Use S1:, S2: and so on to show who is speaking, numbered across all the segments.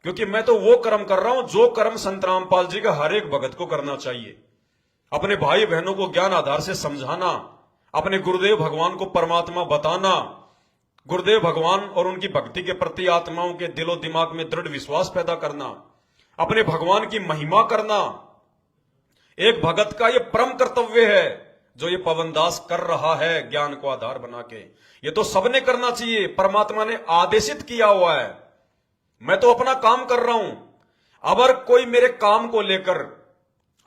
S1: क्योंकि मैं तो वो कर्म कर रहा हूं जो कर्म संत रामपाल जी का हर एक भगत को करना चाहिए। अपने भाई बहनों को ज्ञान आधार से समझाना, अपने गुरुदेव भगवान को परमात्मा बताना, गुरुदेव भगवान और उनकी भक्ति के प्रति आत्माओं के दिलो दिमाग में दृढ़ विश्वास पैदा करना, अपने भगवान की महिमा करना, एक भगत का यह परम कर्तव्य है जो ये पवनदास कर रहा है ज्ञान को आधार बना के। ये तो सबने करना चाहिए, परमात्मा ने आदेशित किया हुआ है। मैं तो अपना काम कर रहा हूं, अगर कोई मेरे काम को लेकर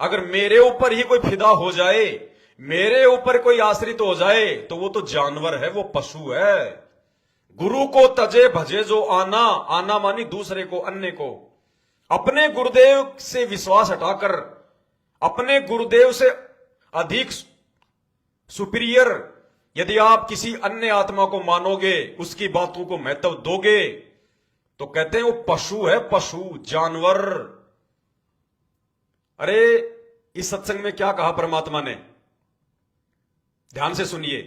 S1: अगर मेरे ऊपर ही कोई फिदा हो जाए, मेरे ऊपर कोई आश्रित हो जाए, तो वो तो जानवर है, वो पशु है। गुरु को तजे भजे जो आना, आना मानी दूसरे को, अन्य को। अपने गुरुदेव से विश्वास हटाकर अपने गुरुदेव से अधिक सुपीरियर यदि आप किसी अन्य आत्मा को मानोगे, उसकी बातों को महत्व दोगे, तो कहते हैं वो पशु है, पशु, जानवर। अरे इस सत्संग में क्या कहा परमात्मा ने, ध्यान से सुनिए।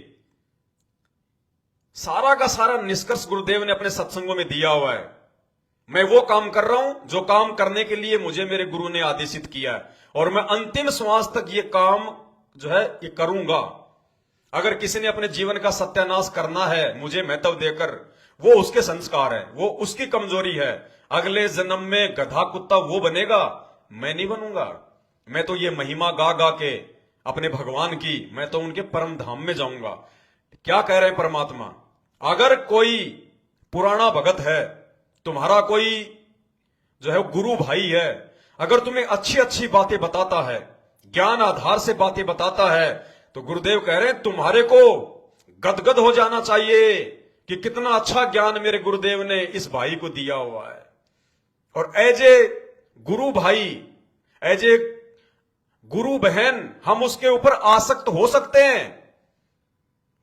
S1: सारा का सारा निष्कर्ष गुरुदेव ने अपने सत्संगों में दिया हुआ है। मैं वो काम कर रहा हूं जो काम करने के लिए मुझे मेरे गुरु ने आदेशित किया है, और मैं अंतिम श्वास तक ये काम जो है ये करूंगा। अगर किसी ने अपने जीवन का सत्यानाश करना है मुझे महत्व देकर, वो उसके संस्कार है, वो उसकी कमजोरी है। अगले जन्म में गधा कुत्ता वो बनेगा, मैं नहीं बनूंगा। मैं तो ये महिमा गा गा के अपने भगवान की, मैं तो उनके परम धाम में जाऊंगा। क्या कह रहे हैं परमात्मा, अगर कोई पुराना भगत है, तुम्हारा कोई जो है गुरु भाई है, अगर तुम्हें अच्छी अच्छी बातें बताता है, ज्ञान आधार से बातें बताता है, तो गुरुदेव कह रहे हैं तुम्हारे को गदगद हो जाना चाहिए कि कितना अच्छा ज्ञान मेरे गुरुदेव ने इस भाई को दिया हुआ है। और एज ए गुरु भाई, एज ए गुरु बहन, हम उसके ऊपर आसक्त हो सकते हैं।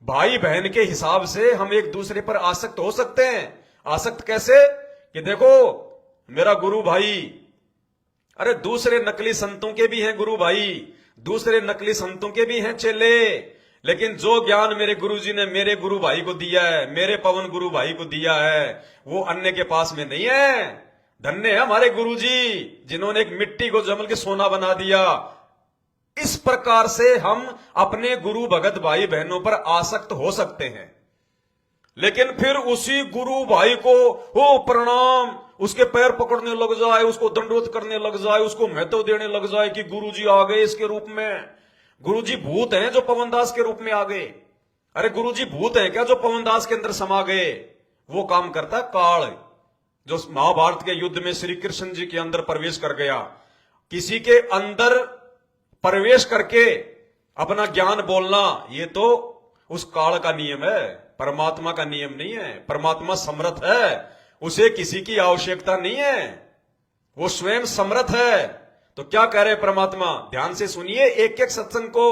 S1: भाई बहन के हिसाब से हम एक दूसरे पर आसक्त हो सकते हैं। आसक्त कैसे कि देखो मेरा गुरु भाई, अरे दूसरे नकली संतों के भी हैं गुरु भाई, दूसरे नकली संतों के भी हैं चेले, लेकिन जो ज्ञान मेरे गुरुजी ने मेरे गुरु भाई को दिया है, मेरे पवन गुरु भाई को दिया है, वो अन्य के पास में नहीं है। धन्य है हमारे गुरुजी जिन्होंने एक मिट्टी को जमल के सोना बना दिया। इस प्रकार से हम अपने गुरु भगत भाई बहनों पर आसक्त हो सकते हैं, लेकिन फिर उसी गुरु भाई को हो प्रणाम, उसके पैर पकड़ने लग जाए, उसको दंडवत करने लग जाए, उसको महत्व देने लग जाए कि गुरुजी आ गए इसके रूप में। गुरुजी भूत हैं जो पवनदास के रूप में आ गए। अरे गुरुजी भूत हैं क्या जो पवनदास के अंदर समा गए? वो काम करता काल, जो महाभारत के युद्ध में श्री कृष्ण जी के अंदर प्रवेश कर गया। किसी के अंदर प्रवेश करके अपना ज्ञान बोलना, ये तो उस काल का नियम है, परमात्मा का नियम नहीं है। परमात्मा समर्थ है, उसे किसी की आवश्यकता नहीं है, वो स्वयं समर्थ है। तो क्या कह रहे परमात्मा, ध्यान से सुनिए एक एक सत्संग को।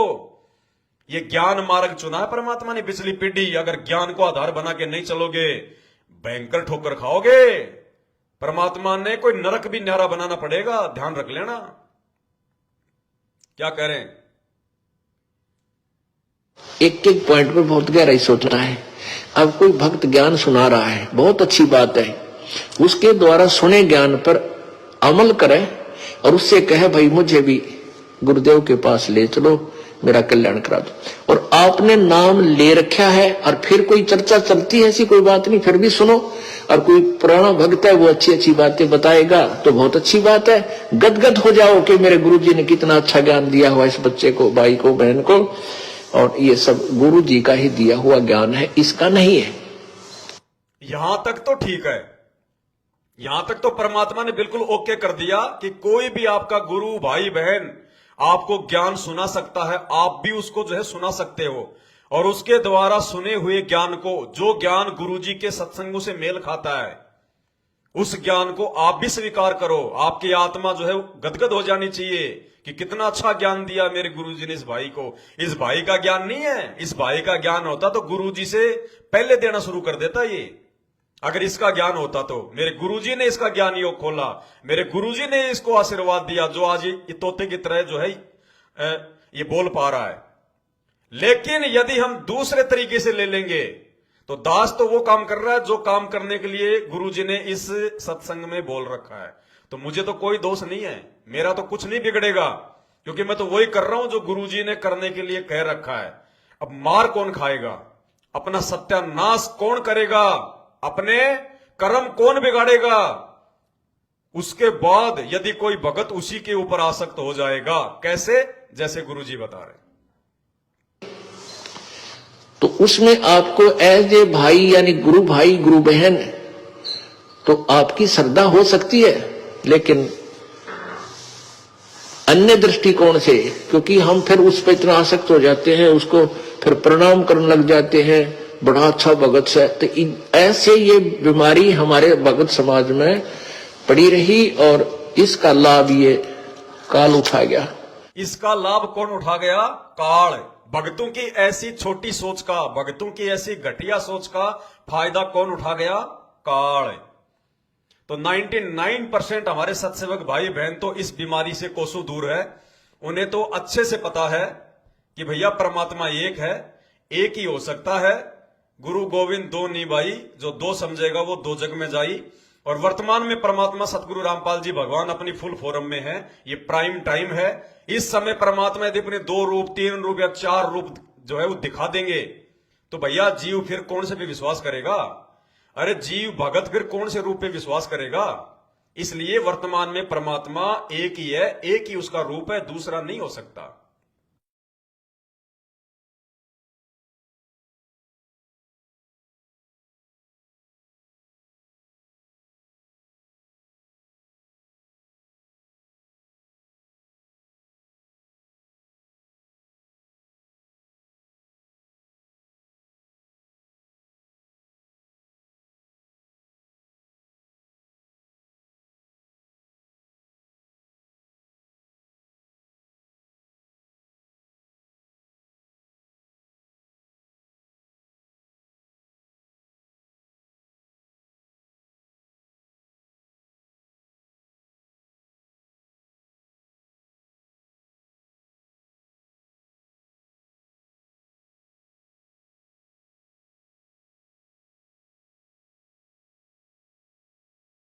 S1: ये ज्ञान मार्ग चुना है परमात्मा ने पिछली पीढ़ी। अगर ज्ञान को आधार बना के नहीं चलोगे, भयंकर ठोकर खाओगे। परमात्मा ने कोई नरक भी न्यारा बनाना पड़ेगा, ध्यान रख लेना। क्या कह रहे हैं?
S2: एक एक पॉइंट पर बहुत गहराई सोच रहा है। अब कोई भक्त ज्ञान सुना रहा है, बहुत अच्छी बात है, उसके द्वारा सुने ज्ञान पर अमल करे और उससे कहे भाई मुझे भी गुरुदेव के पास ले चलो, मेरा कल्याण करा दो। और आपने नाम ले रखा है और फिर कोई चर्चा चलती है, ऐसी कोई बात नहीं, फिर भी सुनो। और कोई पुराना भक्त है वो अच्छी अच्छी बातें बताएगा तो बहुत अच्छी बात है, गदगद हो जाओ कि मेरे गुरुजी ने कितना अच्छा ज्ञान दिया हुआ इस बच्चे को, भाई को, बहन को। और ये सब गुरु जी का ही दिया हुआ ज्ञान है, इसका नहीं है।
S1: यहां तक तो ठीक है, यहां तक तो परमात्मा ने बिल्कुल ओके कर दिया कि कोई भी आपका गुरु भाई बहन आपको ज्ञान सुना सकता है, आप भी उसको जो है सुना सकते हो। और उसके द्वारा सुने हुए ज्ञान को, जो ज्ञान गुरु जी के सत्संगों से मेल खाता है, उस ज्ञान को आप भी स्वीकार करो। आपकी आत्मा जो है गदगद हो जानी चाहिए कि कितना अच्छा ज्ञान दिया मेरे गुरुजी ने इस भाई को। इस भाई का ज्ञान नहीं है, इस भाई का ज्ञान होता तो गुरुजी से पहले देना शुरू कर देता ये। अगर इसका ज्ञान होता तो मेरे गुरुजी ने इसका ज्ञान योग खोला, मेरे गुरुजी ने इसको आशीर्वाद दिया, जो आज ये तोते की तरह जो है ये बोल पा रहा है। लेकिन यदि हम दूसरे तरीके से ले लेंगे तो दास तो वो काम कर रहा है जो काम करने के लिए गुरुजी ने इस सत्संग में बोल रखा है। तो मुझे तो कोई दोष नहीं है, मेरा तो कुछ नहीं बिगड़ेगा, क्योंकि मैं तो वही कर रहा हूं जो गुरुजी ने करने के लिए कह रखा है। अब मार कौन खाएगा, अपना सत्यानाश कौन करेगा, अपने कर्म कौन बिगाड़ेगा, उसके बाद यदि कोई भगत उसी के ऊपर आसक्त हो जाएगा। कैसे? जैसे गुरुजी बता रहे।
S2: तो उसमें आपको एज ए भाई यानी गुरु भाई गुरु बहन तो आपकी श्रद्धा हो सकती है, लेकिन अन्य दृष्टिकोण से, क्योंकि हम फिर उस पर इतना आसक्त हो जाते हैं, उसको फिर प्रणाम करने लग जाते हैं, बड़ा अच्छा भगत है। तो ऐसे ये बीमारी हमारे भगत समाज में पड़ी रही और इसका लाभ ये काल उठा गया।
S1: इसका लाभ कौन उठा गया? काल। भक्तों की ऐसी छोटी सोच का, भक्तों की ऐसी घटिया सोच का फायदा कौन उठा गया? काल। तो 99% हमारे सत्सेवक भाई बहन तो इस बीमारी से कोसों दूर है। उन्हें तो अच्छे से पता है कि भैया परमात्मा एक है, एक ही हो सकता है। गुरु गोविंद दो नी भाई, जो दो समझेगा वो दो जग में जाई। और वर्तमान में परमात्मा सतगुरु रामपाल जी भगवान अपनी फुल फॉर्म में है। ये प्राइम टाइम है। इस समय परमात्मा यदि अपने 2 रूप 3 रूप या 4 रूप जो है वो दिखा देंगे, तो भैया जीव फिर कौन से पे विश्वास करेगा? अरे जीव भगत फिर कौन से रूप पे विश्वास करेगा? इसलिए वर्तमान में परमात्मा एक ही है, एक ही उसका रूप है, दूसरा नहीं हो सकता।